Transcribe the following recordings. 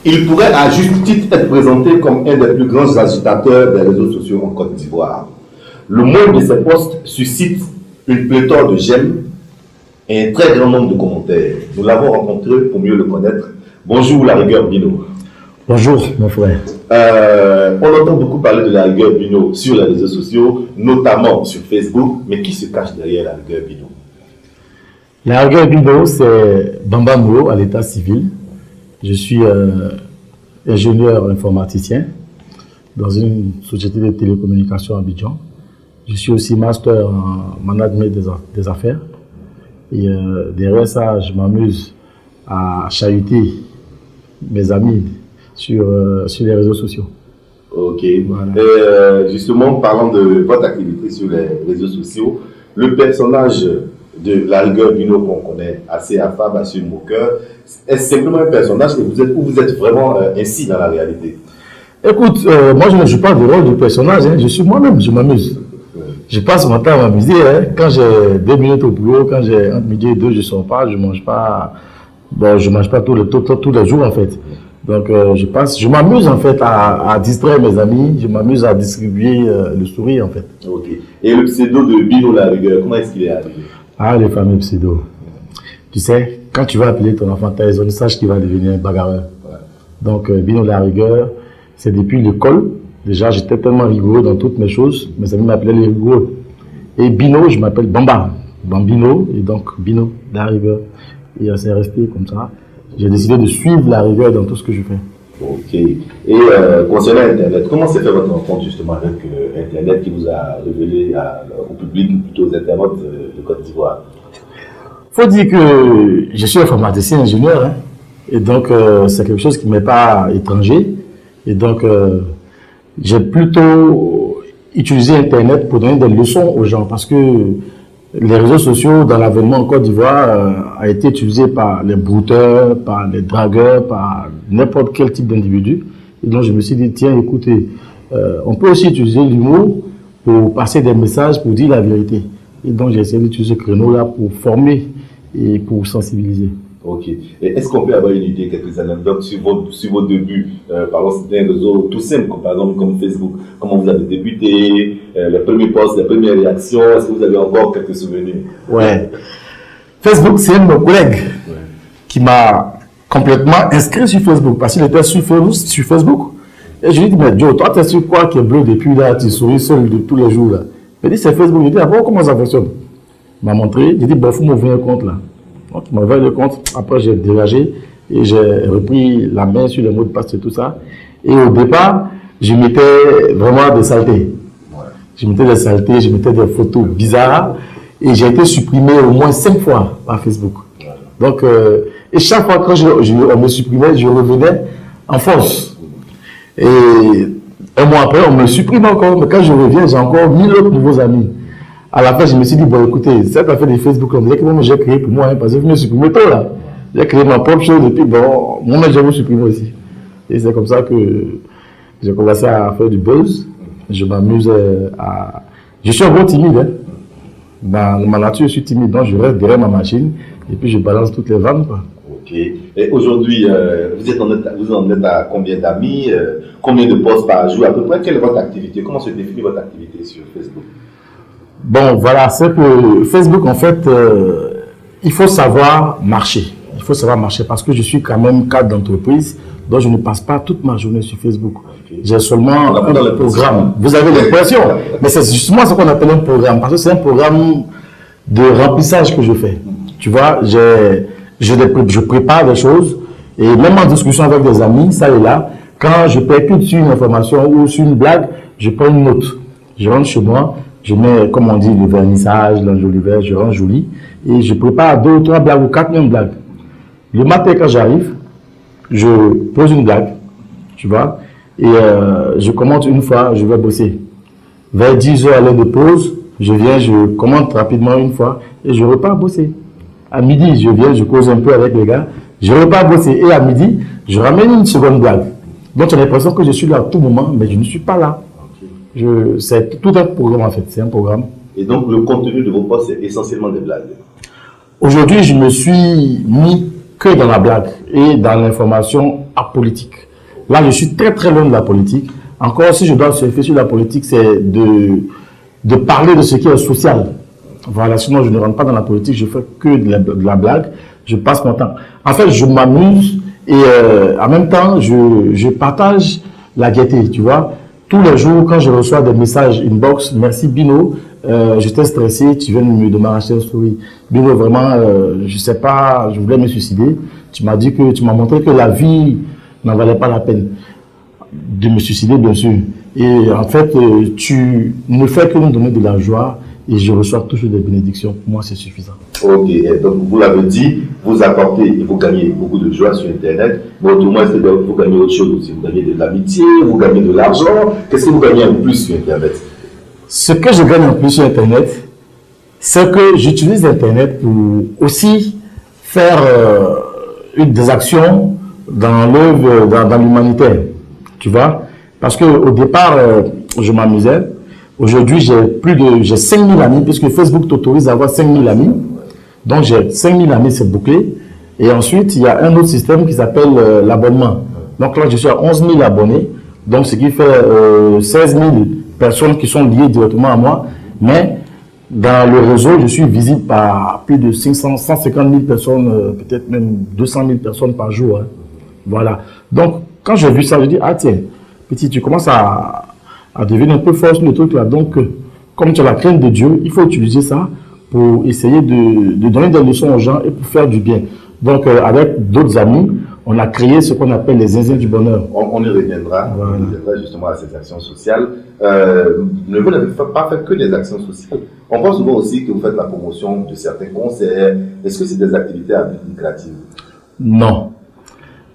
Il pourrait à juste titre être présenté comme un des plus grands agitateurs des réseaux sociaux en Côte d'Ivoire. Le monde de ses posts suscite une pléthore de j'aime et un très grand nombre de commentaires. Nous l'avons rencontré pour mieux le connaître. Bonjour la rigueur Bino. Bonjour mon frère. On entend beaucoup parler de la rigueur Bino sur les réseaux sociaux, notamment sur Facebook, mais qui se cache derrière la rigueur Bino? La rigueur Bino, c'est Bamba Molo à l'état civil. Je suis ingénieur informaticien dans une société de télécommunications à Abidjan. Je suis aussi master en management des affaires. Et derrière ça, je m'amuse à chahuter mes amis sur les réseaux sociaux. Ok. Voilà. Justement, parlant de votre activité sur les réseaux sociaux, le personnage de la rigueur Bino qu'on connaît, assez affable, assez moqueur, est-ce simplement un personnage ou vous êtes vraiment ainsi dans la réalité? Écoute, moi je ne joue pas le rôle du personnage, hein. Je suis moi-même, je m'amuse. Je passe mon temps à m'amuser. Hein. Quand j'ai 2 minutes au boulot, quand j'ai entre midi et 2, je ne sors pas, je ne mange pas. Bon, je mange pas tous les jours en fait. Donc je m'amuse en fait à distraire mes amis, je m'amuse à distribuer le sourire en fait. Ok. Et le pseudo de Bino la rigueur, comment est-ce qu'il est arrivé? Ah, les fameux pseudos. Tu sais, quand tu vas appeler ton enfant Tyson, sache qu'il va devenir un bagarreur. Ouais. Donc Bino la rigueur, c'est depuis l'école. Déjà, j'étais tellement rigoureux dans toutes mes choses, mes amis m'appelaient les rigoureux. Et Bino, je m'appelle Bamba, Bambino, et donc Bino, la rigueur. Et c'est resté comme ça. J'ai décidé de suivre la rigueur dans tout ce que je fais. Ok. Et concernant Internet, comment s'est fait votre rencontre justement avec Internet qui vous a révélé au public, plutôt aux internautes de Côte d'Ivoire? Faut dire que je suis informaticien ingénieur, hein, et donc c'est quelque chose qui ne m'est pas étranger. Et donc, j'ai plutôt utilisé Internet pour donner des leçons aux gens parce que les réseaux sociaux dans l'avènement en Côte d'Ivoire a été utilisé par les brouteurs, par les dragueurs, par n'importe quel type d'individu. Et donc, je me suis dit, tiens, écoutez, on peut aussi utiliser l'humour pour passer des messages, pour dire la vérité. Et donc, j'ai essayé d'utiliser ce créneau-là pour former et pour sensibiliser. Ok. Et est-ce qu'on peut avoir une idée, quelques anecdotes sur vos débuts? Parlons d'un réseau tout simple, par exemple comme Facebook. Comment vous avez débuté, les premiers posts, les premières réactions? Est-ce que vous avez encore quelques souvenirs? Ouais. Facebook, c'est un de mes collègues qui m'a complètement inscrit sur Facebook parce qu'il était sur Facebook. Et je lui ai dit, mais Joe, toi, tu es sur quoi qui est bleu depuis là, tu souris seul de tous les jours là? Il m'a dit, c'est Facebook. Je lui ai dit, ah bon, comment ça fonctionne? Il m'a montré, j'ai dit, bon, il faut m'ouvrir un compte là. Donc, il m'a ouvert le compte, après j'ai dégagé et j'ai repris la main sur les mots de passe et tout ça. Et au départ, je mettais vraiment des saletés. Je mettais des saletés, je mettais des photos bizarres et j'ai été supprimé au moins 5 fois par Facebook. Donc, et chaque fois quand on me supprimait, je revenais en force. Et un mois après, on me supprime encore, mais quand je reviens, j'ai encore 1000 autres nouveaux amis. À la fin, je me suis dit, bon, écoutez, cette affaire de Facebook, on dirait que moi, j'ai créé pour moi, hein, parce que je me supprime tôt, là. J'ai créé ma propre chose, et puis, bon, moi-même, je me supprime aussi. Et c'est comme ça que j'ai commencé à faire du buzz. Je m'amuse à... Je suis un gros timide, hein. Dans ma nature, je suis timide, donc je reste derrière ma machine, et puis je balance toutes les vannes, quoi. Ok. Et aujourd'hui, vous en êtes à combien d'amis, combien de posts par jour, à peu près? Quelle est votre activité? Comment se définit votre activité sur Facebook? Bon, voilà, c'est que Facebook, en fait, il faut savoir marcher. Il faut savoir marcher parce que je suis quand même cadre d'entreprise, donc je ne passe pas toute ma journée sur Facebook. Okay. J'ai seulement un programme. Vous avez l'impression, mais c'est justement ce qu'on appelle un programme, parce que c'est un programme de remplissage que je fais. Tu vois, je prépare des choses, et même en discussion avec des amis, ça et là, quand je percute sur une information ou sur une blague, je prends une note. Je rentre chez moi, je mets, comme on dit, le vernissage, l'enjoliver, je rends joli, et je prépare 2 ou 3 blagues ou 4 mêmes blagues. Le matin, quand j'arrive, je pose une blague, tu vois, et je commente une fois, je vais bosser. Vers 10 heures à l'heure de pause, je viens, je commente rapidement une fois, et je repars bosser. À midi, je viens, je cause un peu avec les gars, je repars bosser, et à midi, je ramène une seconde blague. Donc, j'ai l'impression que je suis là à tout moment, mais je ne suis pas là. C'est tout un programme en fait, c'est un programme. Et donc le contenu de vos posts, c'est essentiellement des blagues? Aujourd'hui, je me suis mis que dans la blague et dans l'information apolitique. Là, je suis très très loin de la politique. Encore, si je dois surfer sur la politique, c'est de parler de ce qui est social. Voilà, sinon je ne rentre pas dans la politique, je fais que de la blague, je passe mon temps. En fait, je m'amuse et en même temps, je partage la gaieté, tu vois. Tous les jours, quand je reçois des messages inbox, merci Bino, j'étais stressé, tu viens de m'arracher une souris. Bino, vraiment, je sais pas, je voulais me suicider. Tu m'as dit que, tu m'as montré que la vie n'en valait pas la peine de me suicider, bien sûr. Et en fait, tu ne fais que me donner de la joie et je reçois toujours des bénédictions. Pour moi, c'est suffisant. Ok, et donc vous l'avez dit, vous apportez et vous gagnez beaucoup de joie sur Internet, mais autrement, c'est que vous gagnez autre chose aussi. Vous gagnez de l'amitié, vous gagnez de l'argent. Qu'est-ce que vous gagnez en plus sur Internet? Ce que je gagne en plus sur Internet, c'est que j'utilise Internet pour aussi faire des actions dans l'œuvre, dans l'humanitaire. Tu vois? Parce qu'au départ, je m'amusais. Aujourd'hui, j'ai 5000 amis, puisque Facebook t'autorise à avoir 5000 amis. Donc, j'ai 5000 amis, c'est bouclé. Et ensuite, il y a un autre système qui s'appelle l'abonnement. Donc là, je suis à 11 000 abonnés. Donc, ce qui fait 16 000 personnes qui sont liées directement à moi. Mais dans le réseau, je suis visible par plus de 150 000 personnes, peut-être même 200 000 personnes par jour. Hein. Voilà. Donc, quand j'ai vu ça, je dis, ah tiens, petit, tu commences à devenir un peu fort sur le truc là. Donc, comme tu as la crainte de Dieu, il faut utiliser ça pour essayer de donner des leçons aux gens et pour faire du bien. Donc, avec d'autres amis, on a créé ce qu'on appelle les zinzins du bonheur. On y reviendra. Voilà. On y reviendra justement à ces actions sociales. Vous n'avez pas fait que des actions sociales. On pense souvent aussi que vous faites la promotion de certains concerts. Est-ce que c'est des activités à but lucratif? Non.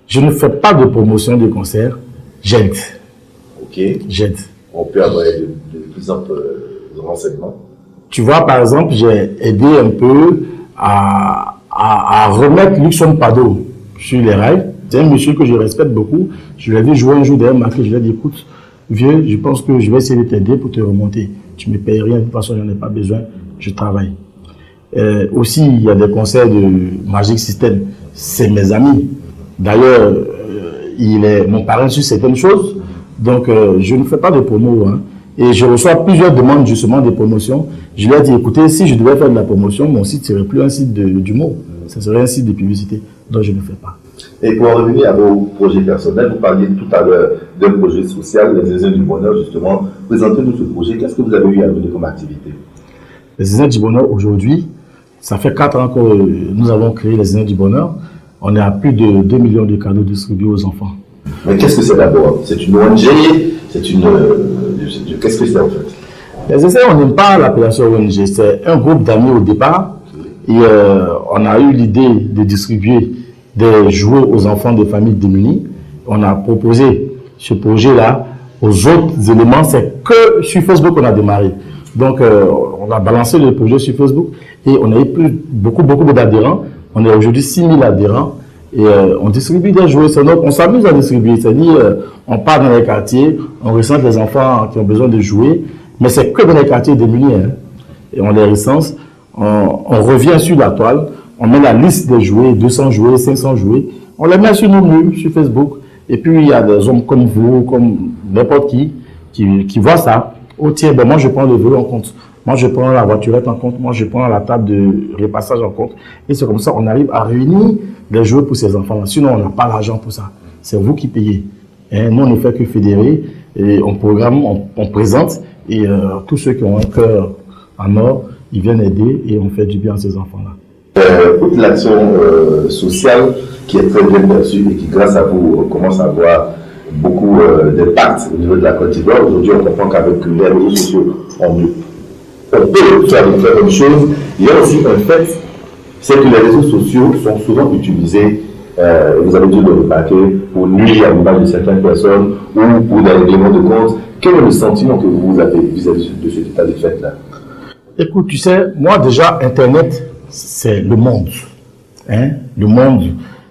Je ne fais pas de promotion de concerts. J'aide. Ok. J'aide. On peut avoir de plus amples renseignements. Tu vois, par exemple, j'ai aidé un peu à remettre Luxon Pado sur les rails. C'est un monsieur que je respecte beaucoup. Je lui ai vu jouer un jour derrière ma clé. Je lui ai dit, écoute, vieux, je pense que je vais essayer de t'aider pour te remonter. Tu ne me payes rien, de toute façon, je n'en ai pas besoin. Je travaille. Aussi, il y a des concerts de Magic System. C'est mes amis. D'ailleurs, il est mon parrain sur certaines choses. Donc, je ne fais pas de promo. Hein. Et je reçois plusieurs demandes justement de promotion. Je lui ai dit, écoutez, si je devais faire de la promotion, mon site ne serait plus un site d'humour. Ça serait un site de publicité. Donc, je ne fais pas. Et pour en revenir à vos projets personnels, vous parliez tout à l'heure d'un projet social, les Zinzins du Bonheur, justement. Présentez-nous ce projet. Qu'est-ce que vous avez eu à mener comme activité? Les Zinzins du Bonheur, aujourd'hui, ça fait 4 ans que nous avons créé les Zinzins du Bonheur. On est à plus de 2 millions de cadeaux distribués aux enfants. Mais qu'est-ce que c'est d'abord? C'est une ONG? C'est une... Qu'est-ce que c'est en fait? Les Zinzins, on n'aime pas l'appellation ONG. C'est un groupe d'amis au départ. Et on a eu l'idée de distribuer des jouets aux enfants des familles démunies. On a proposé ce projet-là aux autres éléments. C'est que sur Facebook qu'on a démarré. Donc, on a balancé le projet sur Facebook et on a eu beaucoup d'adhérents. On est aujourd'hui 6000 adhérents et on distribue des jouets. Donc, on s'amuse à distribuer. C'est-à-dire, on part dans les quartiers, on recense les enfants qui ont besoin de jouer, mais c'est que dans les quartiers démunis. Hein. Et on les recense. On revient sur la toile, on met la liste des jouets, 200 jouets, 500 jouets, on les met sur nos murs, sur Facebook. Et puis, il y a des hommes comme vous, comme n'importe qui voient ça. Oh tiens, ben moi je prends le vélo en compte. Moi je prends la voiturette en compte. Moi je prends la table de repassage en compte. Et c'est comme ça qu'on arrive à réunir des jouets pour ces enfants-là. Sinon, on n'a pas l'argent pour ça. C'est vous qui payez. Et nous, on ne fait que fédérer. Et on programme, on présente. Et tous ceux qui ont un cœur en or, ils viennent aider et on fait du bien à ces enfants-là. Toute l'action sociale qui est très bien perçue et qui, grâce à vous, commence à avoir beaucoup d'impact au niveau de la Côte d'Ivoire. Aujourd'hui, on comprend qu'avec les réseaux sociaux, on peut faire de très bonnes choses. Il y a aussi un fait, c'est que les réseaux sociaux sont souvent utilisés, vous avez dû le remarquer, pour nuire à l'image de certaines personnes ou pour des règlements de compte. Quel est le sentiment que vous avez vis-à-vis de cet état de fait-là? Écoute, tu sais, moi déjà, Internet, c'est le monde. Hein? Le monde,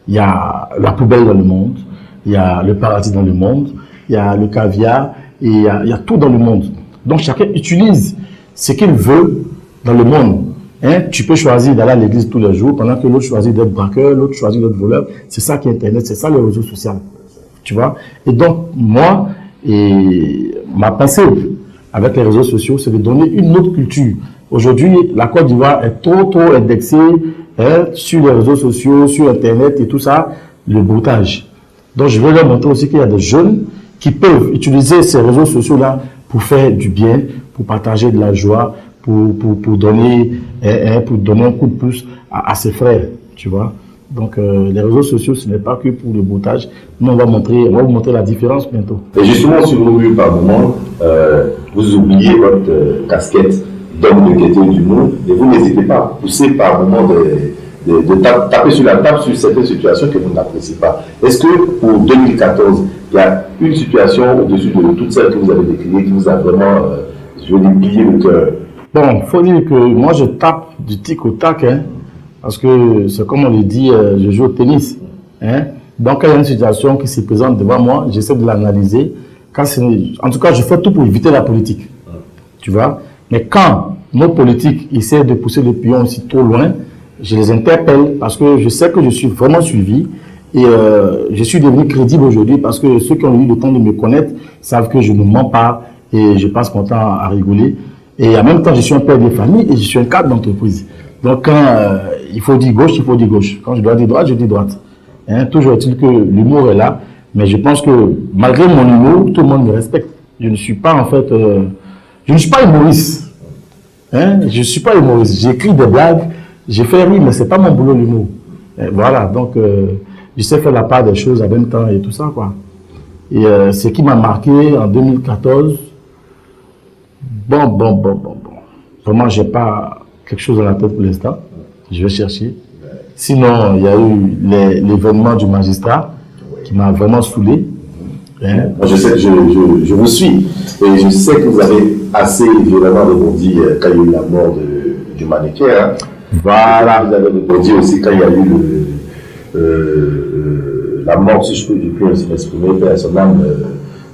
il y a la poubelle dans le monde, il y a le paradis dans le monde, il y a le caviar, et il y a tout dans le monde. Donc chacun utilise ce qu'il veut dans le monde. Hein, tu peux choisir d'aller à l'église tous les jours, pendant que l'autre choisit d'être braqueur, l'autre choisit d'être voleur. C'est ça qui est Internet, c'est ça les réseaux sociaux. Tu vois? Et donc, moi, ma pensée avec les réseaux sociaux, c'est de donner une autre culture. Aujourd'hui, la Côte d'Ivoire est trop indexée sur les réseaux sociaux, sur Internet et tout ça, le broutage. Donc, je veux leur montrer aussi qu'il y a des jeunes qui peuvent utiliser ces réseaux sociaux-là pour faire du bien, pour partager de la joie, pour donner un coup de pouce à ses frères, tu vois. Donc, les réseaux sociaux, ce n'est pas que pour le broutage. Nous, on va vous montrer la différence bientôt. Et justement, sur vos vues par moment, vous oubliez votre casquette d'homme de gaieté du monde et vous n'hésitez pas à pousser par moment de taper sur la table sur certaines situations que vous n'appréciez pas. Est-ce que pour 2014, il y a une situation au-dessus de toutes celles que vous avez décrites qui vous a vraiment, je veux dire, plié le cœur? Bon, il faut dire que moi, je tape du tic au tac, hein, parce que c'est comme on le dit, je joue au tennis. Hein. Donc, quand il y a une situation qui se présente devant moi, j'essaie de l'analyser. En tout cas, je fais tout pour éviter la politique. Tu vois. Mais quand nos politiques essaient de pousser le pion aussi trop loin, je les interpelle parce que je sais que je suis vraiment suivi et je suis devenu crédible aujourd'hui parce que ceux qui ont eu le temps de me connaître savent que je ne mens pas et je passe mon temps à rigoler. Et en même temps, je suis un père de famille et je suis un cadre d'entreprise. Donc, quand il faut dire gauche, il faut dire gauche. Quand je dois dire droite, je dis droite. Hein, toujours est-il que l'humour est là, mais je pense que malgré mon humour, tout le monde me respecte. Je ne suis pas en fait, je ne suis pas humoriste. Hein, je ne suis pas humoriste. J'écris des blagues, j'ai fait rire, mais c'est pas mon boulot l'humour. Voilà, donc je sais faire la part des choses en même temps et tout ça, quoi. Et ce qui m'a marqué en 2014, bon. Vraiment, j'ai pas quelque chose dans la tête pour l'instant. Je vais chercher. Sinon, il y a eu l'événement du magistrat qui m'a vraiment saoulé. Hein? Je sais, je vous suis. Et je sais que vous avez assez violemment rebondi quand il y a eu la mort du mannequin. Hein? Voilà. Vous avez rebondi aussi quand il y a eu la mort, si je peux aussi m'exprimer, à son âme,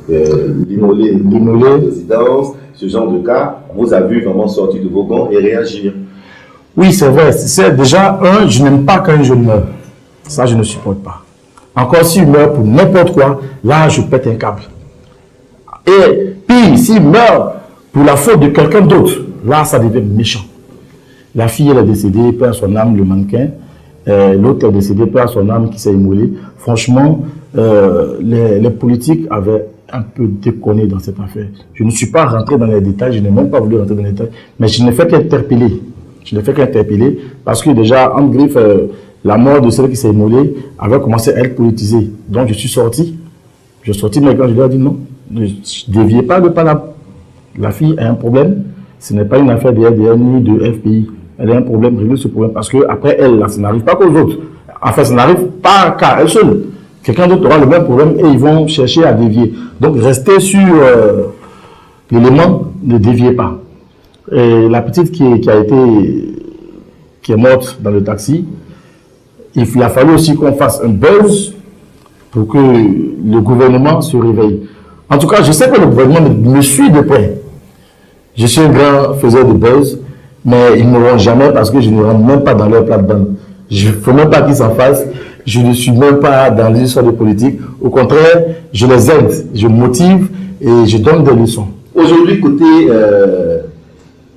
l'immolé de résidence. Ce genre de cas, on vous a vu vraiment sortir de vos gants et réagir. Oui, c'est vrai. C'est déjà, je n'aime pas quand un jeune meurt. Ça, je ne supporte pas. Encore s'il meurt pour n'importe quoi, là, je pète un câble. Et puis, s'il meurt pour la faute de quelqu'un d'autre, là, ça devient méchant. La fille, elle est décédée, perd son âme, le mannequin. L'autre est décédé, perd son âme, qui s'est immolé. Franchement, les politiques avaient un peu déconné dans cette affaire. Je ne suis pas rentré dans les détails, je n'ai même pas voulu rentrer dans les détails, mais je ne fais qu'interpeller. Je ne fais qu'interpeller parce que déjà, en griffe, la mort de celle qui s'est immolée avait commencé à être politisée. Donc, je suis sorti. Je suis sorti, mais quand je lui ai dit non, ne déviez pas de pas la fille a un problème. Ce n'est pas une affaire de RDN ni de FPI. Elle a un problème, réglez ce problème. Parce que après elle, là, ça n'arrive pas qu'aux autres. Enfin, ça n'arrive pas qu'à elle seule. Quelqu'un d'autre aura le même problème et ils vont chercher à dévier. Donc, restez sur l'élément, ne déviez pas. Et la petite qui est morte dans le taxi, il a fallu aussi qu'on fasse un buzz pour que le gouvernement se réveille. En tout cas, je sais que le gouvernement me suit de près. Je suis un grand faiseur de buzz, mais ils ne m'auront jamais parce que je ne rentre même pas dans leur plate-bande. Il ne faut même pas qu'ils s'en fassent. Je ne suis même pas dans les histoires de politique. Au contraire, je les aide, je motive et je donne des leçons. Aujourd'hui, côté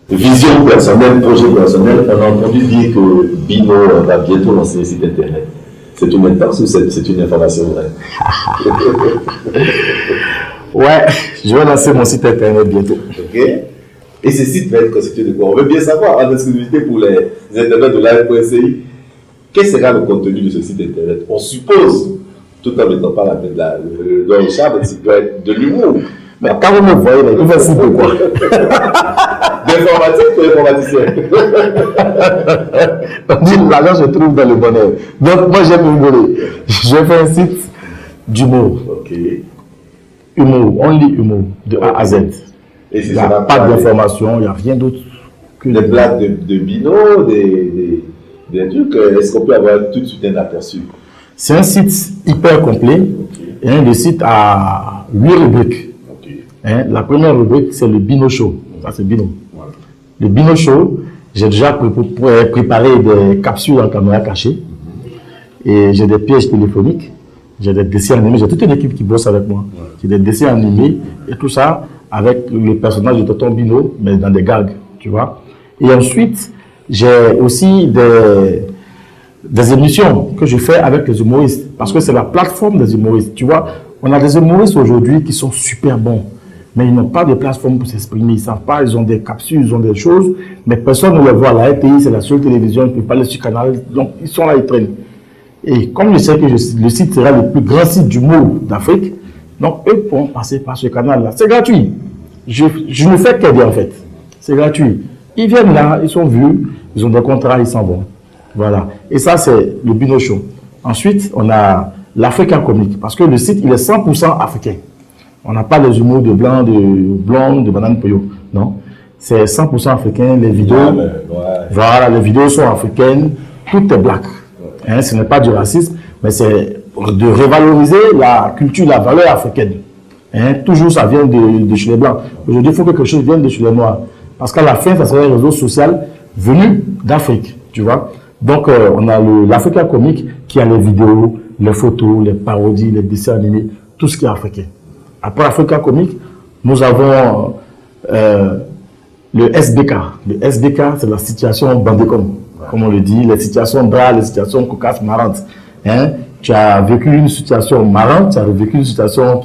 vision personnelle, projet personnel, on a entendu dire que Bino va bientôt lancer un site internet. C'est une intense ou c'est une information vraie? Ouais, je vais lancer mon site internet bientôt. Ok. Et ce site va être constitué de quoi? On veut bien savoir, en exclusivité pour les internautes de live.ci, quel sera le contenu de ce site internet? On suppose, tout en n'étant pas la tête de le chat, mais ça doit être de l'humour. Mais quand vous me voyez, il va site de quoi? D'informatique ou informaticien? On dit l'argent se trouve dans le bonheur. Donc moi j'aime rigoler. Je fais un site d'humour. Ok. Humour, only humour, de A à Z. Et Il n'y a pas d'information, il n'y a rien d'autre que des blagues de Bino, des trucs. Est-ce qu'on peut avoir tout de suite un aperçu? C'est un site hyper complet. Okay. Et le site a 8 rubriques. Okay. La première rubrique, c'est le Bino Show. Ça, c'est Bino. Voilà. Le Bino Show, J'ai déjà préparé des capsules en caméra cachée. Et j'ai des pièges téléphoniques. J'ai des dessins animés. J'ai toute une équipe qui bosse avec moi. J'ai des dessins animés et tout ça avec le personnage de Tonton Bino, mais dans des gags, tu vois. Et ensuite, j'ai aussi des émissions que je fais avec les humoristes. Parce que c'est la plateforme des humoristes. Tu vois, on a des humoristes aujourd'hui qui sont super bons. Mais ils n'ont pas de plateforme pour s'exprimer. Ils ne savent pas, ils ont des capsules, ils ont des choses, mais personne ne les voit. La RTI, c'est la seule télévision, ils ne peuvent pas aller sur Canal. Donc, ils sont là, ils traînent. Et comme je sais que le site sera le plus grand site d'humour d'Afrique, donc eux pourront passer par ce canal-là. C'est gratuit. Je ne fais qu'aider en fait. C'est gratuit. Ils viennent là, ils sont vus, ils ont des contrats, ils s'en vont. Voilà. Et ça, c'est le Bino Show. Ensuite, on a l'Africain Comique, parce que le site, il est 100% africain. On n'a pas les humours de blanc, de blonde, de banane poyo. Non. C'est 100% africain. Les vidéos, voilà, les vidéos sont africaines. Tout est black. Hein, ce n'est pas du racisme, mais c'est de revaloriser la culture, la valeur africaine. Hein, toujours, ça vient de chez les blancs. Aujourd'hui, il faut que quelque chose vienne de chez les noirs. Parce qu'à la fin, ça sera un réseau social venu d'Afrique. Tu vois. Donc, on a l'Africain Comique qui a les vidéos, les photos, les parodies, les dessins animés, tout ce qui est africain. Après Africain Comique, nous avons le SBK. Le SBK, c'est la situation bandécom, comme on le dit, les situations bras, les situations cocasses, marrantes. Hein? Tu as vécu une situation marrante, tu as vécu une situation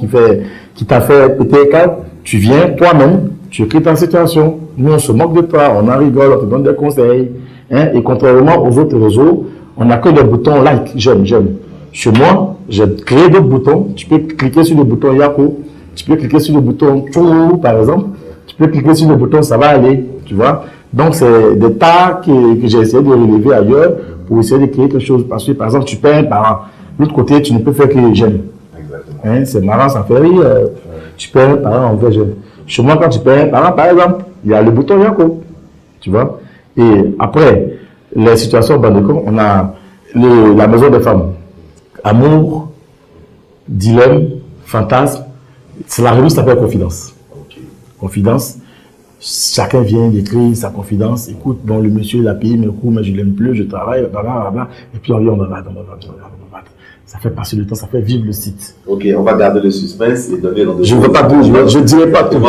qui t'a fait péter les câbles. Tu viens toi-même, tu écris ta situation. Nous, on se moque de toi, on en rigole, on te donne des conseils. Hein? Et contrairement aux autres réseaux, on n'a que des boutons like, j'aime. Chez moi, j'ai créé d'autres boutons. Tu peux cliquer sur le bouton Yako. Tu peux cliquer sur le bouton Tchou, par exemple. Tu peux cliquer sur le bouton Ça va aller. Tu vois. Donc, c'est des tas que j'ai essayé de relever ailleurs pour essayer de créer quelque chose. Parce que, par exemple, tu paies un parent. L'autre côté, tu ne peux faire que j'aime. Hein, c'est marrant, ça fait rire. Tu paies un parent, on fait j'aime. Chez moi, quand tu paies un parent, par exemple, il y a le bouton Yako. Tu vois. Et après, les situations bandécom, on a la maison des femmes. Amour, dilemme, fantasme. C'est la revue qui s'appelle Confidence. Okay. Confidence. Chacun vient d'écrire sa confidence. Écoute, bon, le monsieur, il a payé mes cours, mais je l'aime plus, je travaille, blablabla. Et puis on va battre. Ça fait passer le temps, ça fait vivre le site. Ok, on va garder le suspense et donner dans je ne veux pas tout, je ne dirai pas tout.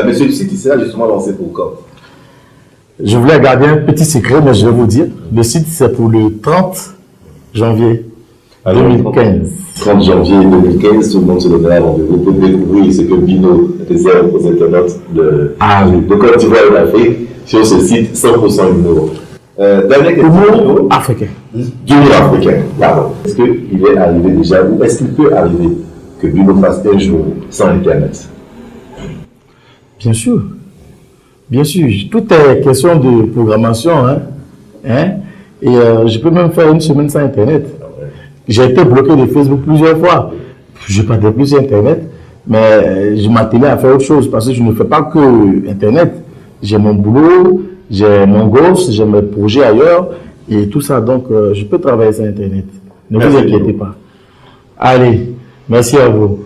Monsieur, le site, il sera justement lancé pour quand? Je voulais garder un petit secret, mais je vais vous dire. Le site, c'est pour le 30 janvier 2015. 30 janvier 2015, tout le monde se donnera rendez-vous pour découvrir ce que Bino réserve aux internautes de Côte d'Ivoire et d'Afrique sur ce site 100% humour. Dernière question. Humour africain. Humour africain, pardon. Est-ce qu'il est arrivé déjà ou est-ce qu'il peut arriver que Bino fasse un jour sans Internet? Bien sûr. Bien sûr. Tout est question de programmation. Et je peux même faire une semaine sans Internet. J'ai été bloqué de Facebook plusieurs fois. Je ne partais plus sur Internet, mais je m'attelais à faire autre chose parce que je ne fais pas que Internet. J'ai mon boulot, j'ai mon gosse, j'ai mes projets ailleurs et tout ça. Donc, je peux travailler sur Internet. Ne vous inquiétez pas. Allez, merci à vous.